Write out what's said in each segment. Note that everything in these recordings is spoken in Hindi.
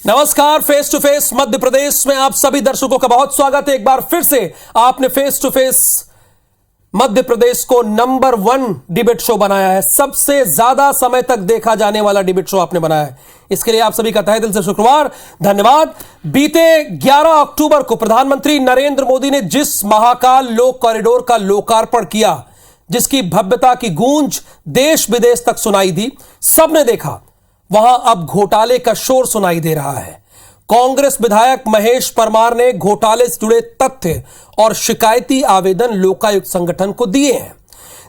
नमस्कार। Face to face Madhya Pradesh में आप सभी दर्शकों का बहुत स्वागत है। एक बार फिर से आपने face to face Madhya Pradesh को नंबर 1 डिबेट शो बनाया है। सबसे ज्यादा समय तक देखा जाने वाला डिबेट शो आपने बनाया है, इसके लिए आप सभी का तहे दिल से शुक्रवार, धन्यवाद। बीते 11 अक्टूबर को प्रधानमंत्री नरेंद्र मोदी ने जिस महाकाल लोक कॉरिडोर का लोकार्पण किया, जिसकी भव्यता की गूंज देश विदेश तक सुनाई दी, सबने देखा। वहां अब घोटाले का शोर सुनाई दे रहा है। कांग्रेस विधायक महेश परमार ने घोटाले से जुड़े तथ्य और शिकायती आवेदन लोकायुक्त संगठन को दिए हैं,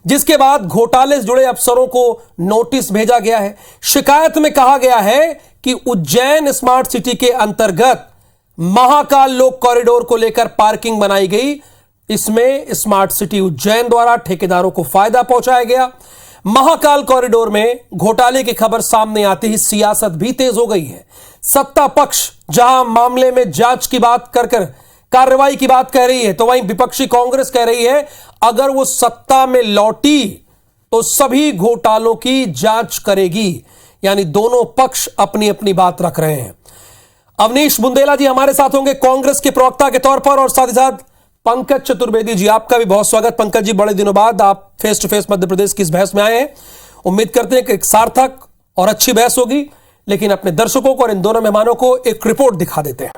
जिसके बाद घोटाले से जुड़े अफसरों को नोटिस भेजा गया है। शिकायत में कहा गया है कि उज्जैन स्मार्ट सिटी के अंतर्गत महाकाल लोक कॉरिडोर को लेकर पार्किंग बनाई गई। इसमें स्मार्ट सिटी उज्जैन द्वारा ठेकेदारों को फायदा पहुंचाया गया। महाकाल कॉरिडोर में घोटाले की खबर सामने आते ही सियासत भी तेज हो गई है। सत्ता पक्ष जहां मामले में जांच की बात कर कार्रवाई की बात कह रही है, तो वहीं विपक्षी कांग्रेस कह रही है अगर वो सत्ता में लौटी तो सभी घोटालों की जांच करेगी। यानी दोनों पक्ष अपनी अपनी बात रख रहे हैं। अवनीश बुंदेला जी हमारे साथ होंगे कांग्रेस के प्रवक्ता के तौर पर, और साथ ही साथ पंकज चतुर्वेदी जी, आपका भी बहुत स्वागत। पंकज जी, बड़े दिनों बाद आप face to face Madhya Pradesh की इस बहस में आए हैं। उम्मीद करते हैं कि एक सार्थक और अच्छी बहस होगी, लेकिन अपने दर्शकों को और इन दोनों मेहमानों को एक रिपोर्ट दिखा देते हैं।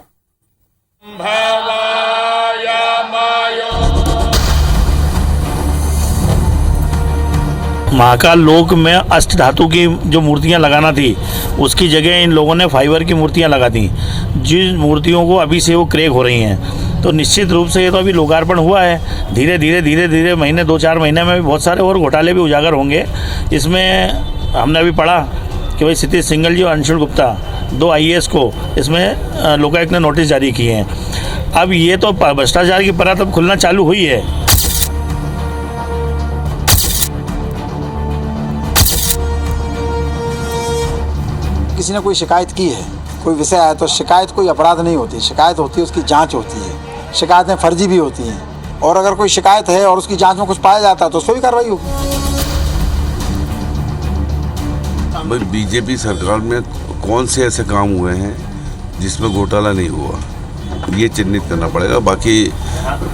महाकाल लोक में अष्ट धातु की जो मूर्तियां लगाना थी, उसकी जगह इन लोगों ने फाइबर की मूर्तियां लगा दी, जिन मूर्तियों को अभी से वो क्रैक हो रही हैं। तो निश्चित रूप से ये तो अभी लोकार्पण हुआ है, धीरे धीरे महीने 2-4 महीने में भी बहुत सारे और घोटाले भी उजागर होंगे। इसमें हमने अभी पढ़ा कि भाई क्षितिज सिंघल जी और अंशुल गुप्ता, 2 IAS को इसमें लोकायुक्त ने नोटिस जारी किए हैं। अब ये तो भ्रष्टाचार की परत अब खुलना चालू हुई है। किसी ने कोई शिकायत की है, कोई विषय आया, तो शिकायत कोई अपराध नहीं होती, शिकायत होती है उसकी जांच होती है। शिकायतें फर्जी भी होती हैं, और अगर कोई शिकायत है और उसकी जांच में कुछ पाया जाता है तो उस पर भी कार्रवाई होगी। बीजेपी सरकार में कौन से ऐसे काम हुए हैं जिसमें घोटाला नहीं हुआ, ये चिन्हित करना पड़ेगा। बाकी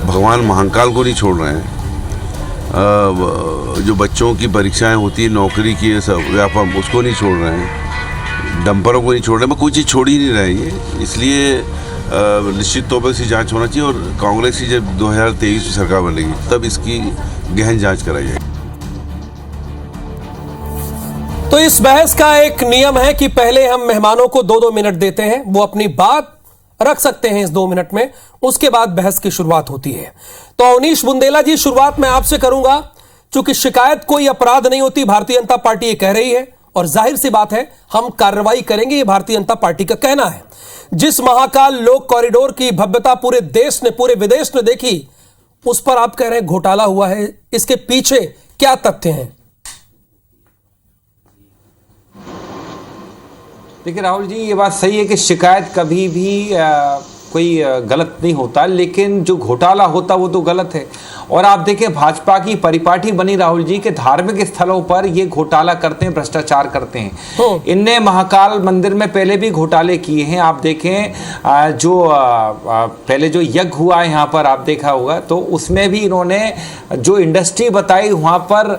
भगवान महाकाल को नहीं छोड़ रहे हैं। जो बच्चों की परीक्षाएं होती है, नौकरी की सब व्यापार, उसको नहीं छोड़ रहे हैं। डंपरों को नहीं छोड़ रहे, कोई चीज़ छोड़ ही नहीं रही है। इसलिए निश्चित तौर पर इसकी जांच होना चाहिए, और कांग्रेस की जब 2023 में सरकार बनेगी तब इसकी गहन जांच कराई जाएगी। तो इस बहस का एक नियम है कि पहले हम मेहमानों को 2-2 मिनट देते हैं, वो अपनी बात रख सकते हैं इस 2 मिनट में, उसके बाद बहस की शुरुआत होती है। तो अवनीश बुंदेला जी, शुरुआत मैं आपसे करूंगा। चूंकि शिकायत कोई अपराध नहीं होती, भारतीय जनता पार्टी ये कह रही है, और जाहिर सी बात है हम कार्रवाई करेंगे, ये भारतीय जनता पार्टी का कहना है। जिस महाकाल लोक कॉरिडोर की भव्यता पूरे देश ने, पूरे विदेश ने देखी, उस पर आप कह रहे हैं घोटाला हुआ है। इसके पीछे क्या तथ्य हैं? देखिए राहुल जी, ये बात सही है कि शिकायत कभी भी कोई गलत नहीं होता, लेकिन जो घोटाला होता वो तो गलत है। और आप देखें, भाजपा की परिपाटी बनी राहुल जी के धार्मिक स्थलों पर ये घोटाला करते हैं, भ्रष्टाचार करते हैं। इनने महाकाल मंदिर में पहले भी घोटाले किए हैं। आप देखें, जो पहले जो यज्ञ हुआ है यहाँ पर, आप देखा होगा, तो उसमें भी इन्होंने जो इंडस्ट्री बताई, वहाँ पर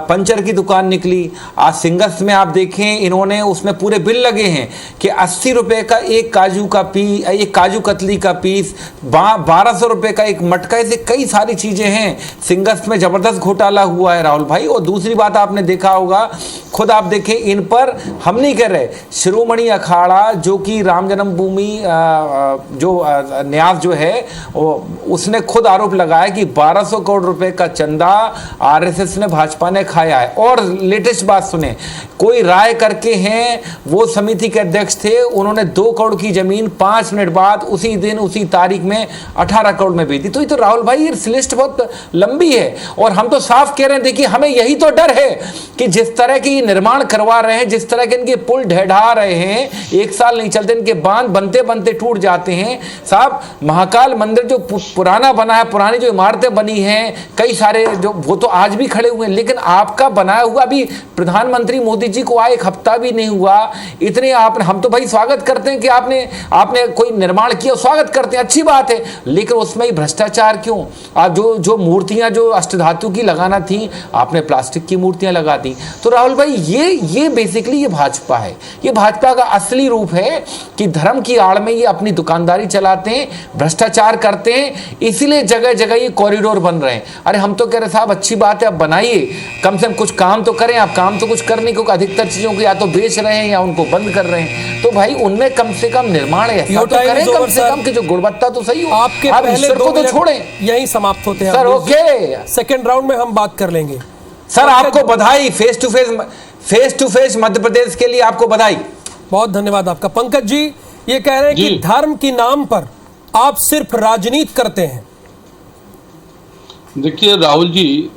पंचर की दुकान निकली। आज सिंगस में आप देखें, इन्होंने उसमें पूरे बिल लगे हैं कि 80 रुपये का एक काजू कतली का पीस, 1200 रुपये का एक मटका, ऐसे कई सारी चीजें हैं। सिंगस में जबरदस्त घोटाला हुआ है राहुल भाई। और दूसरी बात आपने देखा होगा, खुद आप देखें, इन पर हम नहीं कह रहे, शिरोमणि अखाड़ा जो कि राम जन्मभूमि जो न्यास जो है, उसने खुद आरोप लगाया कि 1200 करोड़ रुपए का चंदा RSS ने, भाजपा ने खाया है। और लेटेस्ट बात सुने, कोई राय करके हैं, वो समिति के अध्यक्ष थे, उन्होंने 2 करोड़ की जमीन 5 मिनट बाद उसी दिन उसी तारीख में 18 करोड़ में बेची। तो ये तो राहुल भाई, ये लिस्ट बहुत लंबी है। और हम तो साफ कह रहे हैं, देखिए हमें यही तो डर है कि जिस तरह की निर्माण करवा रहे हैं, जिस तरह के इनके पुल ढह रहे हैं, 1 साल नहीं चलते, इनके बांध बनते बनते टूट जाते हैं। साहब, महाकाल मंदिर जो पुराना बना है, पुरानी जो इमारतें बनी हैं, कई सारे जो वो तो आज भी खड़े हुए हैं, लेकिन आपका बनाया हुआ, अभी प्रधानमंत्री मोदी जी को आए 1 हफ्ता भी नहीं हुआ, इतने आपने, हम तो भाई स्वागत करते हैं कि आपने कोई निर्माण किया, स्वागत करते हैं, अच्छी बात है, लेकिन उसमें ही भ्रष्टाचार क्यों? आप जो मूर्तियां जो अष्टधातु की लगाना थी, आपने प्लास्टिक की मूर्तियां लगा दी। तो राहुल भाई, ये बेसिकली ये भाजपा है, ये भाजपा का असली रूप है कि धर्म की आड़ में ये अपनी दुकानदारी चलाते हैं, भ्रष्टाचार करते हैं, इसीलिए जगह जगह ये कॉरिडोर बन रहे हैं। अरे हम तो कह रहे साहब, अच्छी बात है, आप बनाइए, कम से कम कुछ काम तो करें। आप काम तो कुछ कर नहीं, क्योंकि अधिकतर चीजों को या तो बेच रहे हैं या उनको बंद कर रहे हैं। तो भाई उनमें कम से कम निर्माण ऐसा तो करें, कम से कम कि जो गुणवत्ता तो सही हो। आपके आप पहले ईश्वर को तो छोड़ें, यही समाप्त होते हैं सर। ओके, सेकंड राउंड में हम बात कर लेंगे। सर आपको बधाई, face to face Madhya Pradesh के लिए आपको बधाई, बहुत धन्यवाद आपका। पंकज जी ये कह रहे हैं कि धर्म के नाम पर आप सिर्फ राजनीति करते हैं। देखिए राहुल जी,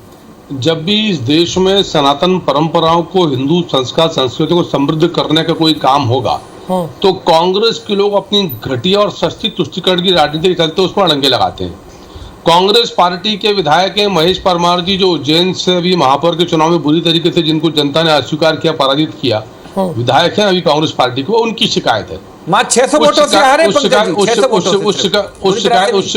जब भी इस देश में सनातन परंपराओं को, हिंदू संस्कार संस्कृति को समृद्ध करने का कोई काम होगा, तो कांग्रेस के लोग अपनी घटिया और सस्ती तुष्टिकरण की राजनीति के चलते उस पर अड़ंगे लगाते हैं। कांग्रेस पार्टी के विधायक हैं महेश परमार जी, जो उज्जैन से अभी महापौर के चुनाव में बुरी तरीके से, जिनको जनता ने अस्वीकार किया, पराजित किया, विधायक हैं अभी कांग्रेस पार्टी को, उनकी शिकायत है। 600 वोटों से हारे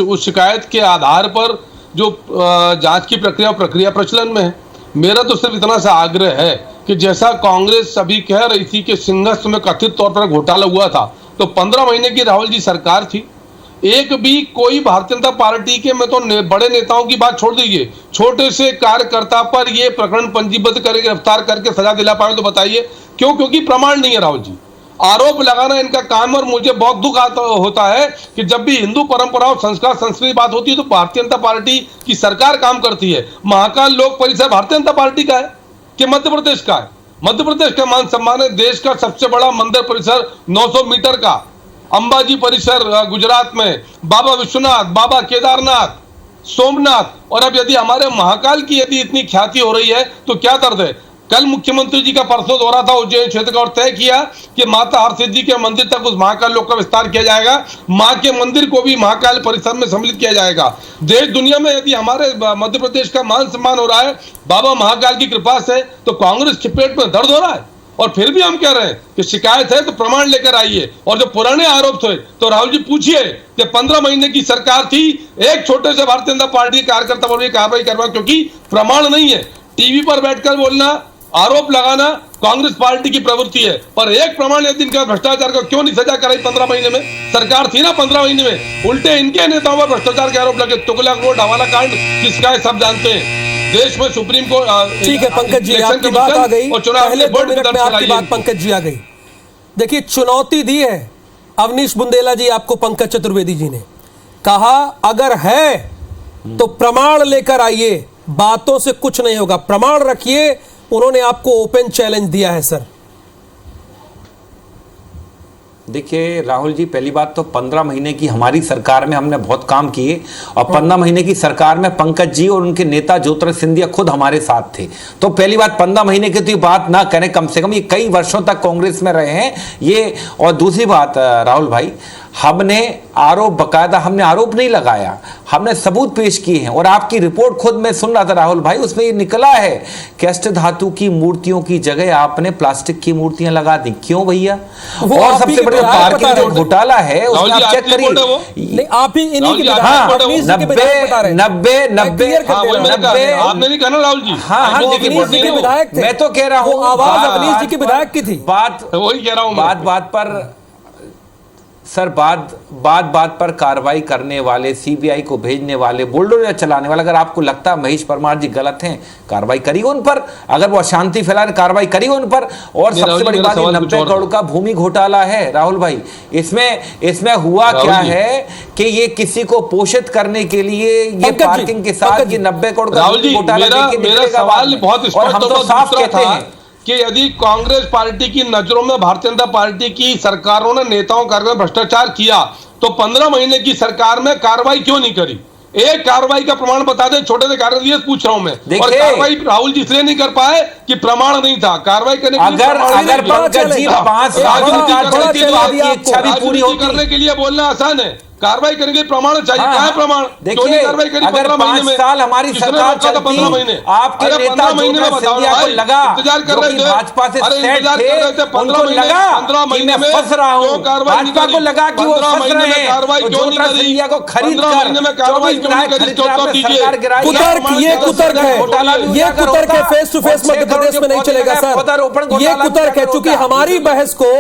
उस शिकायत के आधार पर जो जांच की प्रक्रिया प्रचलन में है। मेरा तो सिर्फ इतना सा आग्रह है कि जैसा कांग्रेस अभी कह रही थी कि सिंहस्थ में कथित तौर पर घोटाला हुआ था, तो 15 महीने की राहुल जी सरकार थी, एक भी कोई भारतीय जनता पार्टी के, मैं तो बड़े नेताओं की बात छोड़ दीजिए, छोटे से कार्यकर्ता पर ये प्रकरण पंजीबद्ध करके गिरफ्तार करके सजा दिला पाए तो बताइए क्यों? क्योंकि प्रमाण नहीं है राहुल जी, आरोप लगाना इनका काम। और मुझे बहुत दुख होता है कि जब भी हिंदू परंपराओं, संस्कार, संस्कृति बात होती है तो भारतीय जनता पार्टी की सरकार काम करती है। महाकाल लोक परिसर भारतीय जनता पार्टी का है कि मध्य प्रदेश का है? मध्य प्रदेश का मान सम्मान है। देश का सबसे बड़ा मंदिर परिसर 900 मीटर का अंबाजी परिसर गुजरात में, बाबा विश्वनाथ, बाबा केदारनाथ, सोमनाथ, और अब यदि हमारे महाकाल की यदि इतनी ख्याति हो रही है तो क्या दर्द है? कल मुख्यमंत्री जी का परसों दौरा था उज्जैन क्षेत्र का, और तय किया कि माता हरसिद्धि के मंदिर तक उस महाकाल लोक का विस्तार किया जाएगा, मां के मंदिर को भी महाकाल परिसर में सम्मिलित किया जाएगा। देश दुनिया में यदि हमारे मध्य प्रदेश का मान सम्मान हो रहा है बाबा महाकाल की कृपा से, तो कांग्रेस के पेट में दर्द हो रहा है। और फिर भी हम कह रहे हैं कि शिकायत है तो प्रमाण लेकर आइए। और जो पुराने आरोप थे तो राहुल जी पूछिए कि 15 महीने की सरकार थी, एक छोटे से भारतीय जनता पार्टी कार्यकर्ता पर भी कार्रवाई करवा, क्योंकि प्रमाण नहीं है। टीवी पर बैठकर बोलना, आरोप लगाना कांग्रेस पार्टी की प्रवृत्ति है, पर एक प्रमाण यदि इनका भ्रष्टाचार का क्यों नहीं सजा कराई 15 महीने में? सरकार थी ना 15 महीने में, उल्टे इनके नेताओं पर भ्रष्टाचार के आरोप लगे। तुगलक कोर्ट, हवाला कांड किसका है सब जानते हैं। देश में सुप्रीम कोर्ट, ठीक है पंकज जी, आपकी बात आ गई, पहले 2 मिनट में आपकी बात पंकज जी आ गई। देखिए, चुनौती दी है अवनीश बुंदेला जी आपको, पंकज चतुर्वेदी जी ने कहा अगर है तो प्रमाण लेकर आइए, बातों से कुछ नहीं होगा, प्रमाण रखिए। उन्होंने आपको ओपन चैलेंज दिया है सर। देखिए राहुल जी, पहली बात तो 15 महीने की हमारी सरकार में हमने बहुत काम किए, और 15 महीने की सरकार में पंकज जी और उनके नेता ज्योतिरादित्य सिंधिया खुद हमारे साथ थे। तो पहली बात, 15 महीने की तो ये बात ना करें, कम से कम ये कई वर्षों तक कांग्रेस में रहे हैं ये। और दूसरी बात राहुल भाई, हमने आरोप, बकायदा हमने आरोप नहीं लगाया, हमने सबूत पेश किए हैं। और आपकी रिपोर्ट खुद मैं सुन रहा था राहुल भाई, उसमें ये निकला है कि अष्टधातु की मूर्तियों की जगह आपने प्लास्टिक की मूर्तियां लगा दी। क्यों भैया? और सबसे बड़ा पार्किंग जो घोटाला है उसमें आप चेक करिए, आप ही इन्हीं की 90 आपने नहीं कहा ना राहुल जी? हाँ, विधायक थे, मैं तो कह रहा हूँ आवाज अवनीश जी की विधायक की थी। बात वही कह रहा हूँ, बात पर सर, बात पर कार्रवाई करने वाले, सीबीआई को भेजने वाले, बुलडोजर चलाने वाले, अगर आपको लगता है महेश परमार जी गलत हैं, कार्रवाई करिए उन पर। अगर वो अशांति फैला रहे, कार्रवाई करिए उन पर। और सबसे बड़ी बात, 90 करोड़ का भूमि घोटाला है राहुल भाई। इसमें हुआ क्या है कि ये किसी को पोषित करने के लिए ये पार्किंग के साथ ये 90 करोड़ का घोटाला, मेरा सवाल बहुत स्पष्ट कहते हैं कि यदि कांग्रेस पार्टी की नजरों में भारतीय जनता पार्टी की सरकारों ने नेताओं कार्यक्रम भ्रष्टाचार किया, तो 15 महीने की सरकार में कार्रवाई क्यों नहीं करी? एक कार्रवाई का प्रमाण बता दे, छोटे से कार्य दिए पूछ रहा हूं मैं। और कार्रवाई राहुल जी इसलिए नहीं कर पाए कि प्रमाण नहीं था, कार्रवाई करने के लिए अगर पंकज जी 5 साल राजनीति आपकी इच्छा भी पूरी करने के लिए बोलना आसान है, कार्रवाई करेंगे प्रमाण चाहिए। क्या है प्रमाण? देखिए, कार्रवाई करी अगर 5 साल हमारी सरकार चलती, 15 महीने आपके नेता महीने में बताओ सिंधिया को लगा, इंतजार कर रहे थे, भाजपा से सेट थे, 15 लगा 15 कि महीने मैं फंस रहा हूं, भाजपा को लगा कि वो फंस रहे हैं, कार्रवाई क्यों नहीं करी? सिंधिया को खरीद कर महीने में कार्रवाई क्यों नहीं करी? सरकार गिराई। कुतर्क, ये कुतर्क है, ये कुतर्क है। Face to face Madhya Pradesh में नहीं चलेगा सर, ये कुतर्क है। चूंकि हमारी बहस को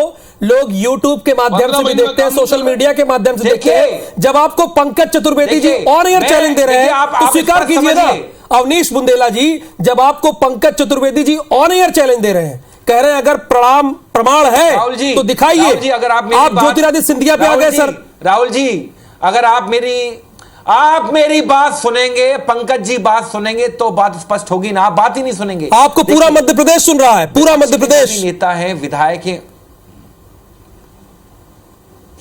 लोग YouTube के माध्यम से भी देखते हैं, सोशल मीडिया के माध्यम से देखते हैं। जब आपको Pankaj Chaturvedi ji on air challenge दे रहे हैं तो स्वीकार कीजिए ना। अवनीश बुंदेला जी, जब आपको Pankaj Chaturvedi ji on air challenge दे रहे हैं, कह रहे हैं अगर प्रमाण है तो दिखाइए। अगर आप ज्योतिरादित्य सिंधिया पे आ गए सर। राहुल जी, अगर आप मेरी बात सुनेंगे, पंकज जी बात सुनेंगे तो बात स्पष्ट होगी ना। आप बात ही नहीं सुनेंगे। आपको पूरा मध्य प्रदेश सुन रहा है, पूरा मध्य प्रदेश। नेता है, विधायक है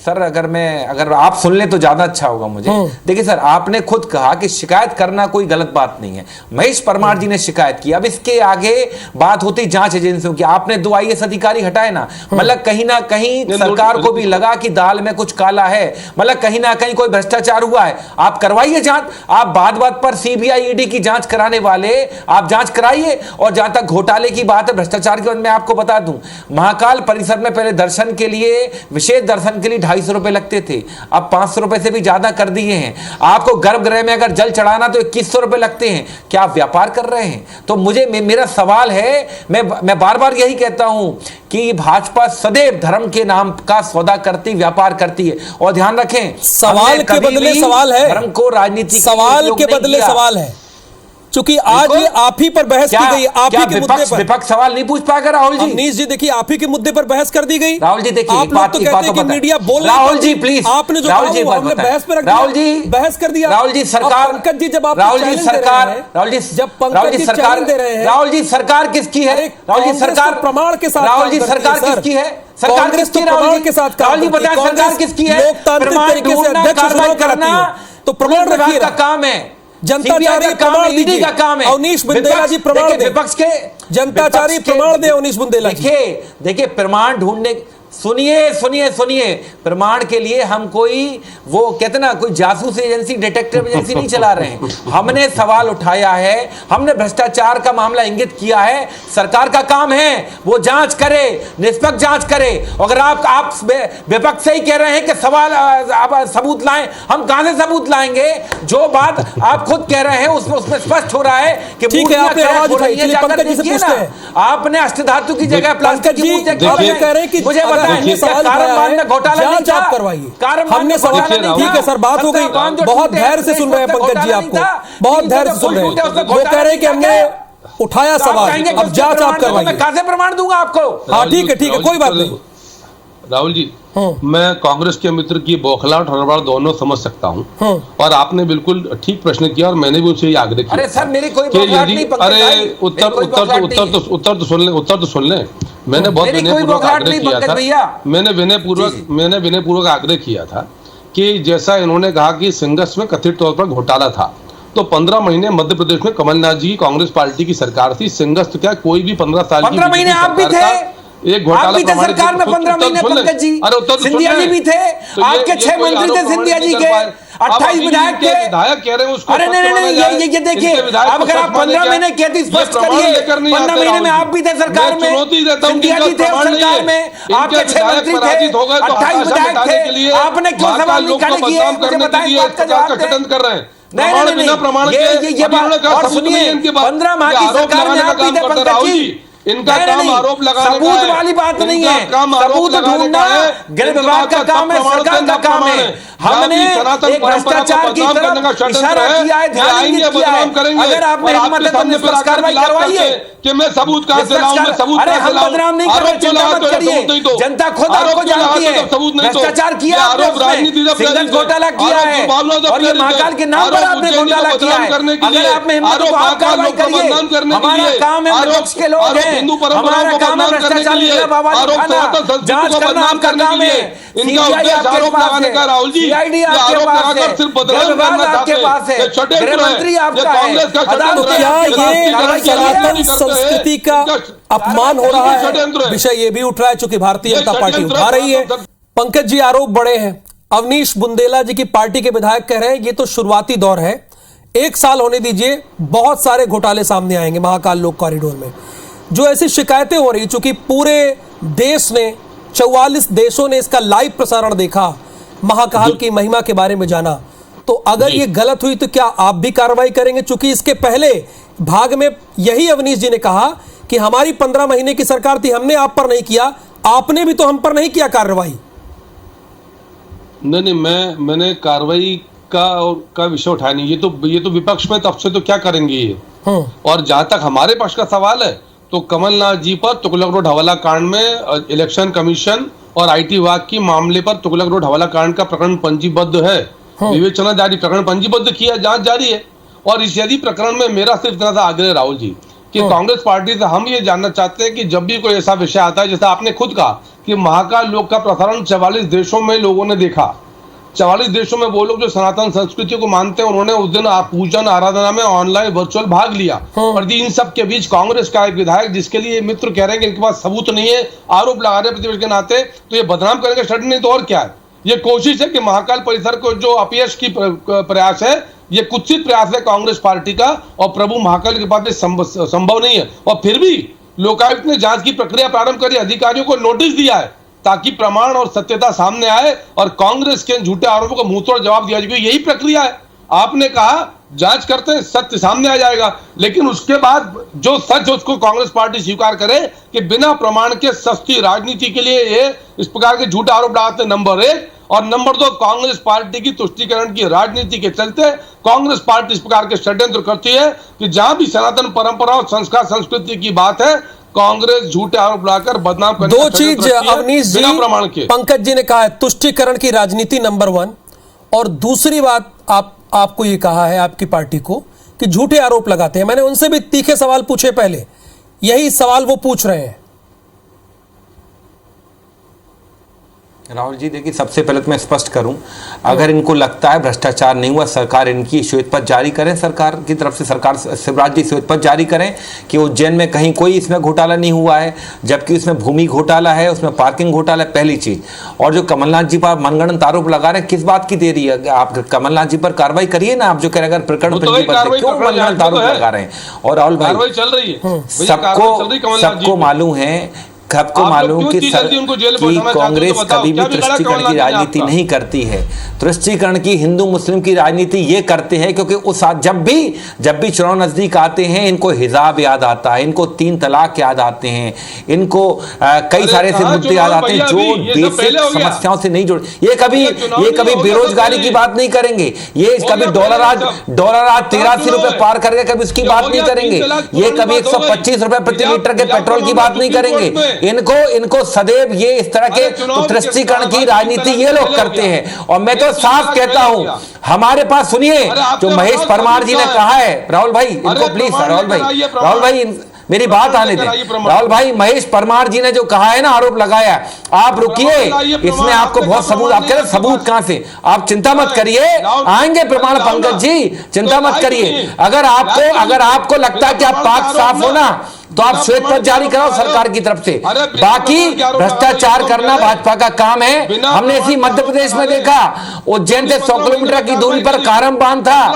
सर। अगर आप सुन ले तो ज्यादा अच्छा होगा मुझे। देखिए सर, आपने खुद कहा कि शिकायत करना कोई गलत बात नहीं है। महेश परमार जी ने शिकायत की, अब इसके आगे बात होती जांच एजेंसियों की। आपने 2 IAS अधिकारी हटाए ना, मतलब कहीं ना कहीं सरकार को भी लगा कि दाल में कुछ काला है, मतलब कहीं ना कहीं कोई भ्रष्टाचार हुआ है। आप करवाइए जांच। आप बात पर CBI ED की जांच कराने वाले, आप जांच कराइए। और जहां तक घोटाले की बात है, भ्रष्टाचार की बात, मैं आपको बता दूं, महाकाल परिसर में पहले दर्शन के लिए, विशेष दर्शन के लिए 250 रुपए लगते थे, अब 500 रुपए से भी ज्यादा कर दिए हैं। आपको गर्भगृह में अगर जल चढ़ाना तो 2100 रुपए लगते हैं। क्या आप व्यापार कर रहे हैं? तो मेरा सवाल है, मैं बार बार यही कहता हूं कि भाजपा सदैव धर्म के नाम का सौदा करती, व्यापार करती है। और ध्यान रखें, सवाल के बदले सवाल है, धर्म को राजनीति सवाल के बदले सवाल है। चूंकि आज ये आप ही पर बहस की गई, आप ही के मुद्दे पर विपक्ष सवाल नहीं पूछ पाएगा। राहुल जी, अवनीश जी, देखिए आप ही के मुद्दे पर बहस कर दी गई। राहुल जी देखिए, आप लोग तो कहते हैं कि मीडिया बोल रहा है। राहुल जी प्लीज, आपने जो राहुल जी हमने बहस पे रख दिया, राहुल जी बहस कर दिया। राहुल जी सरकार, पंकज जी जब आप राहुल जी सरकार, राहुल जी जब पंकज जी सरकार दे रहे हैं, राहुल जी सरकार किसकी है? राहुल जी सरकार प्रमाण के साथ, राहुल जी सरकार किसकी है? सरकार किसकी? प्रमाण के साथ राहुल जी बताएं सरकार किसकी है? लोकतांत्रिक तरीके से अध्यक्ष चुनाव कराती है तो प्रमाण रखिए का काम है। जनताचारी प्रमाण दीजिए का काम है। अवनीश बुंदेला जी प्रमाण दे, विपक्ष के जनताचारी प्रमाण दे अवनीश बुंदेला जी। देखिए प्रमाण ढूंढने, सुनिए, प्रमाण के लिए हम कोई वो कहते ना, कोई जासूस एजेंसी, डिटेक्टिव एजेंसी नहीं चला रहे हैं। हमने सवाल उठाया है, हमने भ्रष्टाचार का मामला इंगित किया है। सरकार का काम है वो जांच करे, निष्पक्ष जांच करे। अगर आप विपक्ष से ही कह रहे हैं कि सवाल आप सबूत लाएं, हम कहां से सबूत लाएंगे? जो बात आप खुद कह रहे हैं उसमें स्पष्ट हो रहा है कि आपने अष्टधातु की जगह प्लास्टिक की मूर्तियां कह रहे हैं। मुझे जांच करवाइए। हमने सवाल, ठीक है सर, बात हो गई। बहुत धैर्य से सुन रहे हैं पंकज जी, आपको बहुत धैर्य से सुन रहे हैं। वो कह रहे हैं कि हमने उठाया सवाल, अब जांच आप करवाइए। कहां से प्रमाण दूंगा आपको? हाँ ठीक है, कोई बात नहीं। राहुल जी, मैं कांग्रेस के मित्र की बौखलाहट और हड़बड़ दोनों समझ सकता हूँ, और आपने बिल्कुल ठीक प्रश्न किया और मैंने भी उनसे ये आग्रह किया। अरे सर, मेरी कोई बौखलाहट नहीं। अरे उत्तर तो सुन लें। मैंने बहुत विनयपूर्वक आग्रह किया था, मैंने विनयपूर्वक आग्रह किया था कि जैसा इन्होंने कहा कि सिंगस में कथित तौर पर घोटाला था, तो 15 महीने मध्य प्रदेश में कमलनाथ जी की कांग्रेस पार्टी की सरकार थी। सिंगस तो क्या, कोई भी 15 साल 15 महीने आप भी थे, एक घोटाला सरकार में 15 महीने पंकज जी, सिंधिया जी भी थे, आपके 6 मंत्री थे सिंधिया जी के, 28 विधायक थे। विधायक कह रहे हैं उसको। अरे नहीं, ये देखिए, अब अगर आप 15 महीने कहते स्पष्ट करिए, 15 महीने में आप भी थे सरकार में, सिंधिया जी थे सरकार में, आपके 6 मंत्री थे, 28 विधायक थे, आपने क्यों सवाल नहीं खड़े किए? मुझे बताएं, बात का जवाब खंडन कर रहे हैं। नहीं, ये बात और सुनिए, 15 माह की सरकार में आप भी थे पंकज जी। इनका काम आरोप लगाने का है, सबूत वाली बात नहीं है, सबूत ढूंढना गृह विभाग का काम है, सरकार का काम है। हमने एक भ्रष्टाचार की तरफ इशारा किया है, ध्यान इंगित किया है। अगर आपने हिम्मत है तो निष्पक्ष कार्रवाई करवाइए। कि मैं सबूत कहां से लाऊं, मैं सबूत अरे कहां से हम लाऊं? बदनाम नहीं कर रहे, चिंता मत करिए, जनता खुद आपको जानती है, भ्रष्टाचार किया आपने उसमें, सिंगल घोटाला किया है और ये महाकाल के नाम पर आपने घोटाला किया है। अगर आप में हिम्मत हो तो आप कार्रवाई करिए, हमारा काम है, विपक्ष के लोग हैं, हमारा काम है भ्रष्टाचार के खिलाफ आवाज उठाना, जांच करना आपका काम है, सीबीआई आपके पास है, सीआईडी आपके पास है, गृह विभाग आपके पास है, गृह मंत्री आपका है, अदालत क्या ये सनातन संस्कृति का अपमान हो रहा है? विषय ये भी उठ रहा है, चूंकि भारतीय जनता पार्टी उठा रही है। पंकज जी, आरोप बड़े हैं। अवनीश बुंदेला जी की पार्टी के विधायक कह रहे हैं ये तो शुरुआती दौर है, 1 साल होने दीजिए, बहुत सारे घोटाले सामने आएंगे महाकाल लोक कॉरिडोर में। जो ऐसी शिकायतें हो रही, चूंकि पूरे देश ने 44 देशों ने इसका लाइव प्रसारण देखा, महाकाल की महिमा के बारे में जाना, तो अगर ये गलत हुई तो क्या आप भी कार्रवाई करेंगे? चूंकि इसके पहले भाग में यही अवनीश जी ने कहा कि हमारी 15 महीने की सरकार थी, हमने आप पर नहीं किया, आपने भी तो हम पर नहीं किया कार्रवाई। नहीं, मैंने कार्रवाई का विषय उठाया नहीं। ये तो विपक्ष में, तब से तो क्या करेंगे ये। और जहां तक हमारे पक्ष का सवाल है, तो कमलनाथ जी पर तुगलक रोड हवाला कांड में इलेक्शन कमीशन और IT विभाग की मामले पर तुगलक रोड हवाला कांड का प्रकरण पंजीबद्ध है, विवेचना जारी, प्रकरण पंजीबद्ध किया, जांच जारी है। और इस यदि प्रकरण में मेरा सिर्फ इतना सा आग्रह राहुल जी कि कांग्रेस पार्टी से हम ये जानना चाहते हैं कि जब भी कोई ऐसा विषय आता है, जैसा आपने खुद कहा कि महाकाल लोक का प्रसारण 44 देशों में लोगों ने देखा, 44 देशों में वो लोग जो सनातन संस्कृति को मानते हैं, उन्होंने उस दिन पूजन आराधना में ऑनलाइन वर्चुअल भाग लिया। और इन सब के बीच कांग्रेस का एक विधायक, जिसके लिए मित्र कह रहे हैं कि इनके पास सबूत नहीं है, आरोप लगा रहे प्रतिपक्ष के नाते, तो ये बदनाम करेंगे स्टडी, नहीं तो और क्या है। ये कोशिश है कि महाकाल परिसर को जो अपयश की प्रयास है, ये कुत्सित प्रयास है कांग्रेस पार्टी का, और प्रभु महाकाल के पास संभव नहीं है। और फिर भी लोकायुक्त ने जांच की प्रक्रिया प्रारंभ करी, अधिकारियों को नोटिस दिया है ताकि प्रमाण और सत्यता सामने आए और कांग्रेस के झूठे आरोपों को मुंहतोड़ जवाब दिया जाए। यही प्रक्रिया है। आपने कहा जांच करते हैं, सत्य सामने आ जाएगा, लेकिन उसके बाद जो सच उसको कांग्रेस पार्टी स्वीकार करे कि बिना प्रमाण के सस्ती राजनीति के लिए ये इस प्रकार के झूठे आरोप लगाते हैं, नंबर 1। और नंबर 2, कांग्रेस पार्टी की तुष्टीकरण की राजनीति के चलते कांग्रेस पार्टी इस प्रकार के षड्यंत्र करती है कि जहां भी सनातन परंपरा और संस्कार संस्कृति की बात है, कांग्रेस झूठे आरोप लाकर बदनाम करने दो चीज अवनीश जी, प्रमाण के। पंकज जी ने कहा है तुष्टीकरण की राजनीति नंबर 1, और दूसरी बात आपको ये कहा है आपकी पार्टी को कि झूठे आरोप लगाते हैं। मैंने उनसे भी तीखे सवाल पूछे पहले, यही सवाल वो पूछ रहे हैं। राहुल जी देखिए, सबसे पहले तो मैं स्पष्ट करूं, अगर इनको लगता है भ्रष्टाचार नहीं हुआ, सरकार इनकी श्वेत पत्र जारी करें, सरकार की तरफ से, सरकार शिवराज जी श्वेत पत्र जारी करें कि उज्जैन में कहीं कोई इसमें घोटाला नहीं हुआ है, जबकि उसमें भूमि घोटाला है, उसमें पार्किंग घोटाला है, पहली चीज। और जो कमलनाथ जी पर मनगढ़ंत आरोप लगा रहे हैं, किस बात की देरी है? आप कमलनाथ जी पर कार्रवाई करिए ना, आप जो कह रहे हैं प्रकरण क्यों मनगढ़ंत आरोप लगा रहे हैं? और राहुल भाई, सबको मालूम है, सबको मालूम कि कांग्रेस कभी भी तुष्टीकरण की राजनीति नहीं करती है। तुष्टीकरण की, हिंदू मुस्लिम की राजनीति ये करते हैं क्योंकि उस जब भी चुनाव नजदीक आते हैं, इनको हिजाब याद आता है, इनको 3 तलाक याद आते हैं, इनको कई सारे से मुद्दे याद आते हैं जो बेसिक समस्याओं से नहीं जुड़े। ये कभी बेरोजगारी की बात नहीं करेंगे, ये कभी डॉलर आज 83 रुपए पार करके कभी उसकी बात नहीं करेंगे, ये कभी 125 रुपए प्रति लीटर के पेट्रोल की बात नहीं करेंगे। इनको सदैव ये इस तरह के तुष्टीकरण की राजनीति ये लोग करते हैं। और मैं तो साफ कहता हूं, हमारे पास सुनिए जो महेश परमार जी ने कहा है, राहुल भाई इनको प्लीज, राहुल भाई मेरी बात आने दें। राहुल भाई, महेश परमार जी ने जो कहा है ना, आरोप लगाया, आप रुकिए, इसमें आपको बहुत सबूत, आप कह रहे सबूत कहां से? आप चिंता मत करिए, आएंगे प्रमाण पंकज जी, चिंता मत करिए। अगर आपको लगता है कि आप पाक साफ हो ना, तो आप श्वेत पत्र जारी कराओ सरकार की तरफ से। बाकी भ्रष्टाचार करना भाजपा का काम है। हमने इसी मध्य प्रदेश में देखा, उज्जैन से 100 किलोमीटर की दूरी पर कारम बांध था,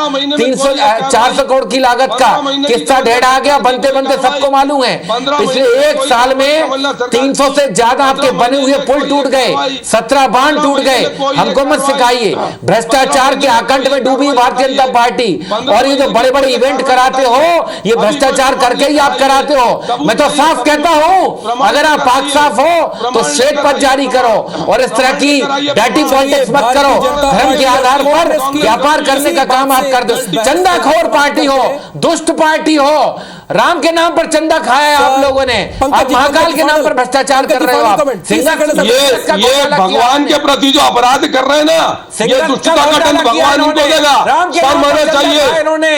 400 करोड़ की लागत का, किस्सा ढेर आ गया, बनते बनते सबको मालूम है। पिछले 1 साल में 300 से ज्यादा आपके बने हुए पुल टूट गए, 17 बांध टूट गए। हमको मत सिखाइए, भ्रष्टाचार के आकंठ में डूबी भारतीय जनता पार्टी। और ये जो बड़े बड़े इवेंट कराते हो, ये भ्रष्टाचार करके ही आप कराते हो। मैं तो साफ कहता हूं, अगर आप पाक साफ हो तो श्वेत पत्र जारी करो और इस तरह की डर्टी पॉलिटिक्स मत करो। धर्म के आधार पर व्यापार करने का काम आप कर दो। चंदाखोर पार्टी हो, दुष्ट पार्टी हो, राम के नाम पर चंदा खाया है आप लोगों ने, आप महाकाल के नाम पर भ्रष्टाचार कर रहे हो आप। ये भगवान के प्रति जो अपराध कर रहे हैं ना, ये दुष्टता का दंड भगवान इनको देगा, पर मानना चाहिए।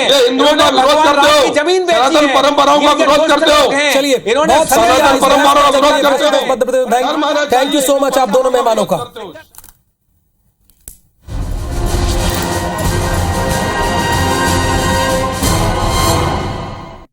ये हिंदुओं का विरोध करते हो, सनातन परंपराओं का विरोध करते हो, चलिए सनातन परंपराओं का विरोध करते हो। थैंक यू सो मच आप दोनों मेहमानों का।